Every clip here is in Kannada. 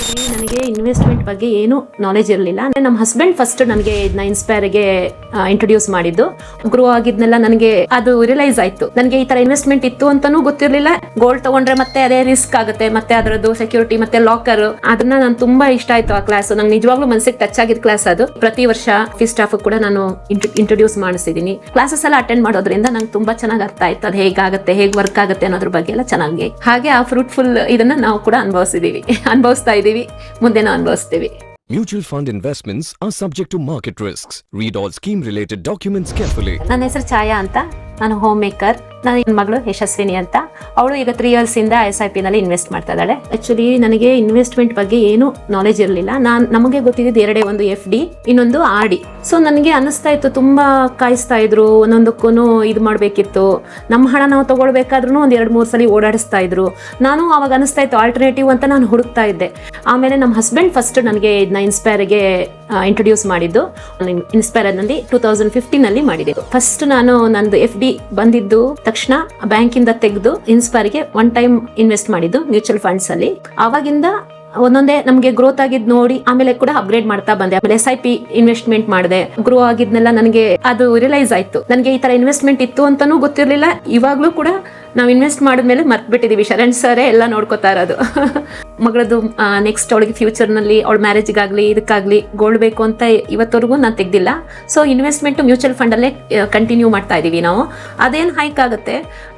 ನನಗೆ ಇನ್ವೆಸ್ಟ್ಮೆಂಟ್ ಬಗ್ಗೆ ಏನು ನಾಲೆಜ್ ಇರಲಿಲ್ಲ. ನಮ್ಮ ಹಸ್ಬೆಂಡ್ ಫಸ್ಟ್ ನನಗೆ ಇದನ್ನ ಇನ್ಸ್ಪೈರ್ಗೆ ಇಂಟ್ರೊಡ್ಯೂಸ್ ಮಾಡಿದ್ದು. ಗ್ರೋ ಆಗಿದ್ನೆಲ್ಲ ನನಗೆ ಅದು ರಿಯಲೈಸ್ ಆಯ್ತು. ನನಗೆ ಈ ತರ ಇನ್ವೆಸ್ಟ್ಮೆಂಟ್ ಇತ್ತು ಅಂತಾನೂ ಗೊತ್ತಿರಲಿಲ್ಲ. ಗೋಲ್ಡ್ ತಗೊಂಡ್ರೆ ಮತ್ತೆ ಅದೇ ರಿಸ್ಕ್ ಆಗುತ್ತೆ, ಮತ್ತೆ ಅದರದ್ದು ಸೆಕ್ಯೂರಿಟಿ ಮತ್ತೆ ಲಾಕರ್, ಅದನ್ನ ನಾನು ತುಂಬಾ ಇಷ್ಟ ಆಯ್ತು ಆ ಕ್ಲಾಸ್. ನಂಗೆ ನಿಜವಾಗ್ಲೂ ಮನಸ್ಸಿಗೆ ಟಚ್ ಆಗಿದ್ದ ಕ್ಲಾಸ್ ಅದು. ಪ್ರತಿ ವರ್ಷ ಆಫೀಸ್ ಸ್ಟಾಫ್ ಕೂಡ ನಾನು ಇಂಟ್ರೊಡ್ಯೂಸ್ ಮಾಡಿಸಿದೀನಿ. ಕ್ಲಾಸಸ್ ಎಲ್ಲ ಅಟೆಂಡ್ ಮಾಡೋದ್ರಿಂದ ನಂಗೆ ತುಂಬಾ ಚೆನ್ನಾಗಿ ಅರ್ಥ ಆಯ್ತು. ಅದು ಹೇಗಾಗುತ್ತೆ, ಹೇಗೆ ವರ್ಕ್ ಆಗುತ್ತೆ ಅನ್ನೋದ್ರ ಬಗ್ಗೆ ಎಲ್ಲ ಚೆನ್ನಾಗಿ. ಹಾಗೆ ಆ ಫ್ರೂಟ್ಫುಲ್ ಇದನ್ನ ನಾವು ಕೂಡ ಅನುಭವಿಸ್ತಾ ಇದೀವಿ, ಮುಂದೆನೂ ಅನುಭವಿಸ್ತೀವಿ. Mutual fund investments are subject to market risks. Read all scheme related documents carefully. ನನ್ನ ಹೆಸರು ಛಾಯಾ ಅಂತ, ನಾನು ಹೋಮ್ ಮೇಕರ್. ನನ್ನ ಮಗಳು ಯಶಸ್ವಿನಿ ಅಂತ, ಅವಳು ಈಗ 3 years ಇಂದ SIP ನಲ್ಲಿ ಇನ್ವೆಸ್ಟ್ ಮಾಡ್ತಾ ಇದ್ದಾಳೆ. ಆಕ್ಚುಲಿ ನನಗೆ ಇನ್ವೆಸ್ಟ್ಮೆಂಟ್ ಬಗ್ಗೆ ಏನು ನಾಲೆಜ್ ಇರಲಿಲ್ಲ. ನಮಗೆ ಗೊತ್ತಿದ್ದು ಎರಡೇ, ಒಂದು FD, ಇನ್ನೊಂದು RD. ಸೊ ನನಗೆ ಅನಿಸ್ತಾ ಇತ್ತು, ತುಂಬಾ ಕಾಯಿಸ್ತಾ ಇದ್ರು, ಒಂದೊಂದಕ್ಕೂ ಇದು ಮಾಡಬೇಕಿತ್ತು. ನಮ್ಮ ಹಣ ನಾವು ತಗೊಳ್ಬೇಕಾದ್ರೂ ಒಂದ್ 2-3 ಸಲ ಓಡಾಡಿಸ್ತಾ ಇದ್ರು. ನಾನು ಅವಾಗ ಅನಿಸ್ತಾ ಇತ್ತು ಆಲ್ಟರ್ನೇಟಿವ್ ಅಂತ ನಾನು ಹುಡುಕ್ತಾ ಇದ್ದೆ. ಆಮೇಲೆ ನಮ್ಮ ಹಸ್ಬೆಂಡ್ ಫಸ್ಟ್ ನನಗೆ ಇದನ್ನ ಇನ್ಸ್ಪೈರ್ಗೆ ಇಂಟ್ರೊಡ್ಯೂಸ್ ಮಾಡಿದ್ದು. ಇನ್ಸ್ಪೈರ್ ನಲ್ಲಿ 2015 ನಲ್ಲಿ ಮಾಡಿದ್ದು. ಫಸ್ಟ್ ನಾನು ನಂದು FD ಬಂದಿದ್ದು ತಕ್ಷಣ ಬ್ಯಾಂಕಿಂದ ತೆಗೆದು ಇನ್ಸ್ಪೈರ್ಗೆ 1 time ಇನ್ವೆಸ್ಟ್ ಮಾಡಿದ್ದು ಮ್ಯೂಚುವಲ್ ಫಂಡ್ಸ್ ಅಲ್ಲಿ. ಆವಾಗಿಂದ ಒಂದೊಂದೇ ನಮಗೆ ಗ್ರೋತ್ ಆಗಿದ್ ನೋಡಿ ಆಮೇಲೆ ಕೂಡ ಅಪ್ಗ್ರೇಡ್ ಮಾಡ್ತಾ ಬಂದೆ. ಆಮೇಲೆ SIP ಇನ್ವೆಸ್ಟ್ಮೆಂಟ್ ಮಾಡಿದೆ. ಗ್ರೋ ಆಗಿದ್ನೆಲ್ಲ ನನಗೆ ಅದು ರಿಯಲೈಸ್ ಆಯ್ತು. ನನಗೆ ಈ ತರ ಇನ್ವೆಸ್ಟ್ಮೆಂಟ್ ಇತ್ತು ಅಂತಾನೂ ಗೊತ್ತಿರಲಿಲ್ಲ. ಇವಾಗ್ಲೂ ಕೂಡ ನಾವು ಇನ್ವೆಸ್ಟ್ ಮಾಡಿದ್ಮೇಲೆ ಮರ್ತ್ ಬಿಟ್ಟಿದೀವಿ. ಶರಣ್ ಸರೇ ಎಲ್ಲ ನೋಡ್ಕೋತಾ ಇರೋದು. ಮಗಳದ್ದು ನೆಕ್ಸ್ಟ್ ಅವಳಿಗೆ ಫ್ಯೂಚರ್ ನಲ್ಲಿ ಅವಳ ಮ್ಯಾರೇಜ್ಗಾಗ್ಲಿ ಇದಕ್ಕಾಗ್ಲಿ ಗೋಲ್ಡ್ ಬೇಕು ಅಂತ ಇವತ್ತವರೆಗೂ ನಾನು ತೆಗ್ದಿಲ್ಲ. ಸೊ ಇನ್ವೆಸ್ಟ್ಮೆಂಟ್ ಮ್ಯೂಚುವಲ್ ಫಂಡ್ ಅಲ್ಲೇ ಕಂಟಿನ್ಯೂ ಮಾಡ್ತಾ ಇದೀವಿ ನಾವು. ಅದೇನು ಹೈಕ್ ಆಗುತ್ತೆ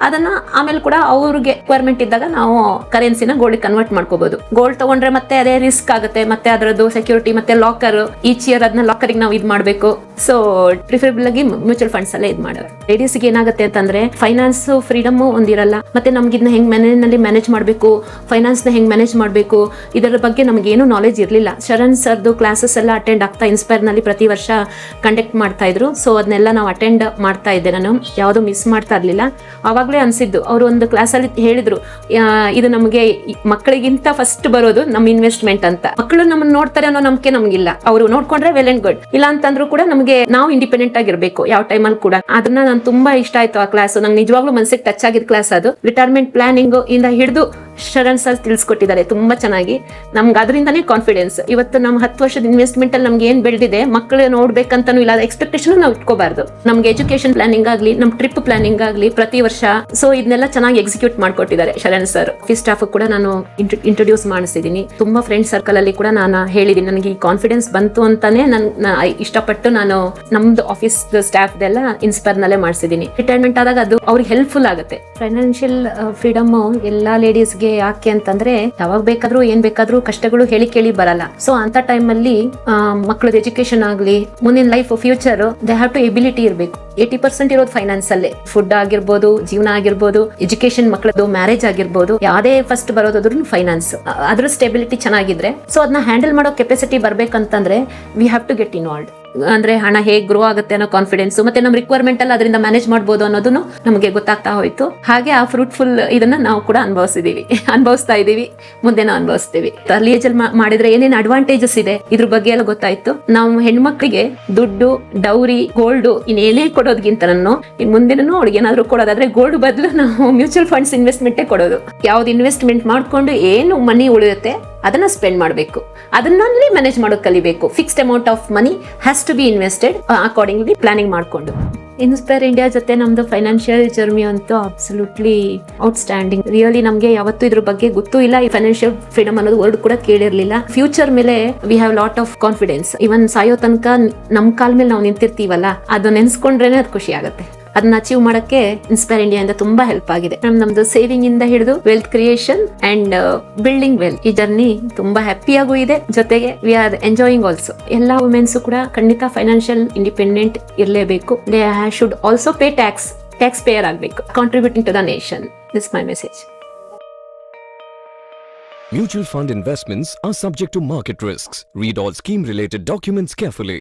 ಅದನ್ನ ಆಮೇಲೆ ಕೂಡ ಅವ್ರಿಗೆ ರಿಕ್ವೈರ್ಮೆಂಟ್ ಇದ್ದಾಗ ನಾವು ಕರೆನ್ಸಿನ ಗೋಲ್ಡ್ ಕನ್ವರ್ಟ್ ಮಾಡ್ಕೋಬಹುದು. ಗೋಲ್ಡ್ ತಗೊಂಡ್ರೆ ಮತ್ತೆ ಅದೇ ರಿಸ್ಕ್ ಆಗುತ್ತೆ, ಮತ್ತೆ ಅದರದ್ದು ಸೆಕ್ಯೂರಿಟಿ ಮತ್ತೆ ಲಾಕರ್, ಈಚ್ ಇಯರ್ ಅದನ್ನ ಲಾಕರಿಗೆ ನಾವು ಇದು ಮಾಡಬೇಕು. ಸೊ ಪ್ರಿಫರಬಲ್ ಆಗಿ ಮ್ಯೂಚುವಲ್ ಫಂಡ್ಸ್ ಅಲ್ಲೇ ಇದು ಮಾಡೋದು. ಲೇಡೀಸ್ಗೆ ಏನಾಗುತ್ತೆ ಅಂತಂದ್ರೆ ಫೈನಾನ್ಸ್ ಫ್ರೀಡಮ್ ಒಂದಿರಲ್ಲ. ಮತ್ತೆ ನಮ್ಗೆ ಇದನ್ನ ಹೆಂಗ್ ಮನೆಯಲ್ಲಿ ಮ್ಯಾನೇಜ್ ಮಾಡಬೇಕು, ಫೈನಾನ್ಸ್ ನ ಹೆಂಗ್ ಮ್ಯಾನೇಜ್ ಮಾಡಬೇಕು, ಇದರ ಬಗ್ಗೆ ನಮ್ಗೆ ಏನು ನಾಲೆಜ್ ಇರಲಿಲ್ಲ. ಶರಣ್ ಸರ್ದು ಕ್ಲಾಸಸ್ ಎಲ್ಲ ಅಟೆಂಡ್ ಆಗ್ತಾ ಇನ್ಸ್ಪೈರ್ ನಲ್ಲಿ ಪ್ರತಿ ವರ್ಷ ಕಂಡಕ್ಟ್ ಮಾಡ್ತಾ ಇದ್ರು. ಸೊ ಅದನ್ನೆಲ್ಲ ನಾವು ಅಟೆಂಡ್ ಮಾಡ್ತಾ ಇದ್ದೆ. ನಾನು ಯಾವುದು ಮಿಸ್ ಮಾಡ್ತಾ ಇರ್ಲಿಲ್ಲ. ಅವಾಗಲೇ ಅನ್ಸಿದ್ದು, ಅವರು ಒಂದು ಕ್ಲಾಸಲ್ಲಿ ಹೇಳಿದ್ರು, ಇದು ನಮಗೆ ಮಕ್ಕಳಿಗಿಂತ ಫಸ್ಟ್ ಬರೋದು ನಮ್ಮ ಇನ್ವೆಸ್ಟ್ಮೆಂಟ್ ಅಂತ. ಮಕ್ಕಳು ನಮ್ಮನ್ನ ನೋಡ್ತಾರೆ ಅನ್ನೋ ನಂಬಿಕೆ ನಮ್ಗಿಲ್ಲ. ಅವರು ನೋಡ್ಕೊಂಡ್ರೆ ವೆಲ್ ಅಂಡ್ ಗುಡ್, ಇಲ್ಲ ಅಂತಂದ್ರೂ ಕೂಡ ನಮಗೆ ನಾವು ಇಂಡಿಪೆಂಡೆಂಟ್ ಆಗಿರ್ಬೇಕು ಯಾವ ಟೈಮಲ್ಲಿ ಕೂಡ. ಅದನ್ನ ನಾನು ತುಂಬಾ ಇಷ್ಟ ಆಯ್ತು ಆ ಕ್ಲಾಸ್. ನಂಗೆ ನಿಜವಾಗ್ಲೂ ಮನಸ್ಸಿಗೆ ಟಚ್ ಆಗಿದ್ದ ಕ್ಲಾಸ್ ಅದು. ರಿಟೈರ್ಮೆಂಟ್ ಪ್ಲಾನಿಂಗ್ ಇಂದ ಹಿಡಿದು ಶರಣ್ ಸರ್ ತಿಳಿಸ್ಕೊಟ್ಟಿದ್ದಾರೆ ತುಂಬಾ ಚೆನ್ನಾಗಿ. ನಮ್ಗೆ ಅದರಿಂದಾನೇ ಕಾನ್ಫಿಡೆನ್ಸ್. ಇವತ್ತು ನಮ್ಮ 10 ವರ್ಷದ ಇನ್ವೆಸ್ಟ್ಮೆಂಟ್ ಅಲ್ಲಿ ನಮ್ಗೆ ಏನ್ ಬೆಳೆದಿದೆ, ಮಕ್ಕಳು ನೋಡ್ಬೇಕಂತಾನು ಇಲ್ಲ, ಎಕ್ಸ್ಪೆಕ್ಟೇಷನ್ ನಾವು ಇಟ್ಕೋಬಾರ್ದು. ನಮ್ಗೆ ಎಜುಕೇಶನ್ ಪ್ಲಾನಿಂಗ್ ಆಗ್ಲಿ, ನಮ್ ಟ್ರಿಪ್ ಪ್ಲಾನಿಂಗ್ ಆಗ್ಲಿ ಪ್ರತಿ ವರ್ಷ. ಸೊ ಇದನ್ನೆಲ್ಲ ಚೆನ್ನಾಗಿ ಎಕ್ಸಿಕ್ಯೂಟ್ ಮಾಡ್ಕೊಟ್ಟಿದ್ದಾರೆ ಶರಣ್ ಸರ್. ಆಫೀಸ್ ಸ್ಟಾಫ್ ಕೂಡ ನಾನು ಇಂಟ್ರೊಡ್ಯೂಸ್ ಮಾಡಿಸಿದೀನಿ. ತುಂಬಾ ಫ್ರೆಂಡ್ ಸರ್ಕಲ್ ಅಲ್ಲಿ ಕೂಡ ನಾನು ಹೇಳಿದೀನಿ, ನನಗೆ ಈ ಕಾನ್ಫಿಡೆನ್ಸ್ ಬಂತು ಅಂತಾನೆ ನಾನು ಇಷ್ಟಪಟ್ಟು ನಾನು ನಮ್ದು ಆಫೀಸ್ ಸ್ಟಾಫ್ ದೆಲ್ಲ ಇನ್ಸ್ಪೈರ್ ನಲ್ಲೇ ಮಾಡಿಸಿದೀನಿ. ರಿಟೈರ್ಮೆಂಟ್ ಆದಾಗ ಅದು ಅವ್ರಿಗೆ ಹೆಲ್ಪ್ಫುಲ್ ಆಗುತ್ತೆ. ಫೈನಾನ್ಷಿಯಲ್ ಫ್ರೀಡಮ್ ಎಲ್ಲಾ ಲೇಡೀಸ್ಗೆ ಯಾಕೆ ಅಂತಂದ್ರೆ, ಯಾವಾಗ ಬೇಕಾದ್ರೂ ಏನ್ ಬೇಕಾದ್ರೂ ಕಷ್ಟಗಳು ಹೇಳಿ ಕೇಳಿ ಬರಲ್ಲ. ಸೊ ಅಂತ ಟೈಮ್ ಅಲ್ಲಿ ಮಕ್ಕಳದ ಎಜುಕೇಶನ್ ಆಗ್ಲಿ, ಮುಂದಿನ life future, they have to ability ಇರಬೇಕು. 80% ಇರೋದು ಫೈನಾನ್ಸ್ ಅಲ್ಲೇ. ಫುಡ್ ಆಗಿರ್ಬೋದು, ಜೀವನ ಆಗಿರ್ಬೋದು, ಎಜುಕೇಶನ್, ಮಕ್ಕಳದು ಮ್ಯಾರೇಜ್ ಆಗಿರ್ಬೋದು, ಯಾವ್ದೇ ಫಸ್ಟ್ ಬರೋದಾದ್ರೂ ಫೈನಾನ್ಸ್, ಅದ್ರ ಸ್ಟೆಬಿಲಿಟಿ ಚೆನ್ನಾಗಿದ್ರೆ, ಸೊ ಅದನ್ನ ಹ್ಯಾಂಡಲ್ ಮಾಡೋ ಕೆಪಾಸಿಟಿ ಬರ್ಬೇಕಂತಂದ್ರೆ we have to get involved. ಅಂದ್ರೆ ಹಣ ಹೇಗೆ ಗ್ರೋ ಆಗುತ್ತೆ ಅನ್ನೋ ಕಾನ್ಫಿಡೆನ್ಸ್, ಮತ್ತೆ ನಮ್ಮ ರಿಕ್ವೈರ್ಮೆಂಟ್ ಅಲ್ಲಿ ಅದರಿಂದ ಮ್ಯಾನೇಜ್ ಮಾಡಬಹುದು ಅನ್ನೋದನ್ನು ನಮಗೆ ಗೊತ್ತಾಗ್ತಾ ಹೋಯ್ತು. ಹಾಗೆ ಆ ಫ್ರೂಟ್ಫುಲ್ ಇದನ್ನ ನಾವು ಕೂಡ ಅನುಭವಿಸ್ತಾ ಇದೀವಿ, ಮುಂದೆನೂ ಅನುಭವಿಸ್ತೀವಿ. ಅರ್ಲಿ ಏಜ್ ಅಲ್ಲಿ ಮಾಡಿದ್ರೆ ಏನೇನು ಅಡ್ವಾಂಟೇಜಸ್ ಇದೆ ಇದ್ರ ಬಗ್ಗೆ ಎಲ್ಲ ಗೊತ್ತಾಯ್ತು. ನಾವು ಹೆಣ್ಮಕ್ಳಿಗೆ ದುಡ್ಡು, ಡೌರಿ, ಗೋಲ್ಡ್ ಇನ್ನೇನೇ ಕೊಡೋದ್ಗಿಂತ ಇನ್ ಮುಂದಿನೂ ಅವ್ಳಿಗೆ ಏನಾದ್ರು ಕೊಡೋದಾದ್ರೆ ಗೋಲ್ಡ್ ಬದಲು ನಾವು ಮ್ಯೂಚುವಲ್ ಫಂಡ್ಸ್ ಇನ್ವೆಸ್ಟ್ಮೆಂಟ್ ಕೊಡೋದು. ಯಾವ್ದು ಇನ್ವೆಸ್ಟ್ಮೆಂಟ್ ಮಾಡ್ಕೊಂಡು ಏನು ಮನಿ ಉಳಿಯುತ್ತೆ ಅದನ್ನ ಸ್ಪೆಂಡ್ ಮಾಡಬೇಕು, ಅದನ್ನಲ್ಲಿ ಮ್ಯಾನೇಜ್ ಮಾಡೋದು ಕಲಿಬೇಕು. Fixed amount of money has to be invested accordingly planning ಮಾಡ್ಕೊಂಡು. ಇನ್ಸ್ಪೈರ್ ಇಂಡಿಯಾ ಜೊತೆ ನಮ್ದು ಫೈನಾನ್ಷಿಯಲ್ ಜರ್ನಿ ಅಂತೂ ಅಬ್ಸಲ್ಯೂಟ್ಲಿ ಔಟ್ಸ್ಟ್ಯಾಂಡಿಂಗ್. ರಿಯಲಿ ನಮ್ಗೆ ಯಾವತ್ತೂ ಇದ್ರ ಬಗ್ಗೆ ಗೊತ್ತೂ ಇಲ್ಲ. ಈ ಫೈನಾನ್ಷಿಯಲ್ ಫ್ರೀಡಮ್ ಅನ್ನೋದು ವರ್ಡ್ ಕೂಡ ಕೇಳಿರ್ಲಿಲ್ಲ. ಫ್ಯೂಚರ್ ಮೇಲೆ we have lot of confidence. ಇವನ್ ಸಾಯೋ ತನಕ ನಮ್ ಕಾಲ್ ಮೇಲೆ ನಾವು ನಿಂತಿರ್ತೀವಲ್ಲ, ಅದು ನೆನ್ಸ್ಕೊಂಡ್ರೇನೆ ಅದು ಖುಷಿ ಆಗುತ್ತೆ. ಅದನ್ನ ಅಚೀವ್ ಮಾಡಕ್ಕೆ ಇನ್ಸ್ಪೈರ್ ಇಂಡಿಯಾ ಇಂದ ತುಂಬಾ ಹೆಲ್ಪ್ ಆಗಿದೆ. ನಮ್ದು ಸೇವಿಂಗ್ ಇಂದ ಹಿಡಿದು wealth creation and building wealth, ಈ ಜರ್ನಿ ತುಂಬಾ ಹ್ಯಾಪಿಯಾಗೂ ಇದೆ. ಜೊತೆಗೆ ವಿ ಆರ್ ಎಂಜಾಯಿಂಗ್ ಆಲ್ಸೋ. ಎಲ್ಲಾ ವುಮೆನ್ಸ್ ಕೂಡ ಖಂಡಿತ ಫೈನಾನ್ಷಿಯಲ್ ಇಂಡಿಪೆಂಡೆಂಟ್ ಇರಲೇಬೇಕು. They should also pay tax payer ಆಗಬೇಕು, contributing to the nation. This my message. Mutual fund investments are subject to market risks. Read all scheme related documents carefully.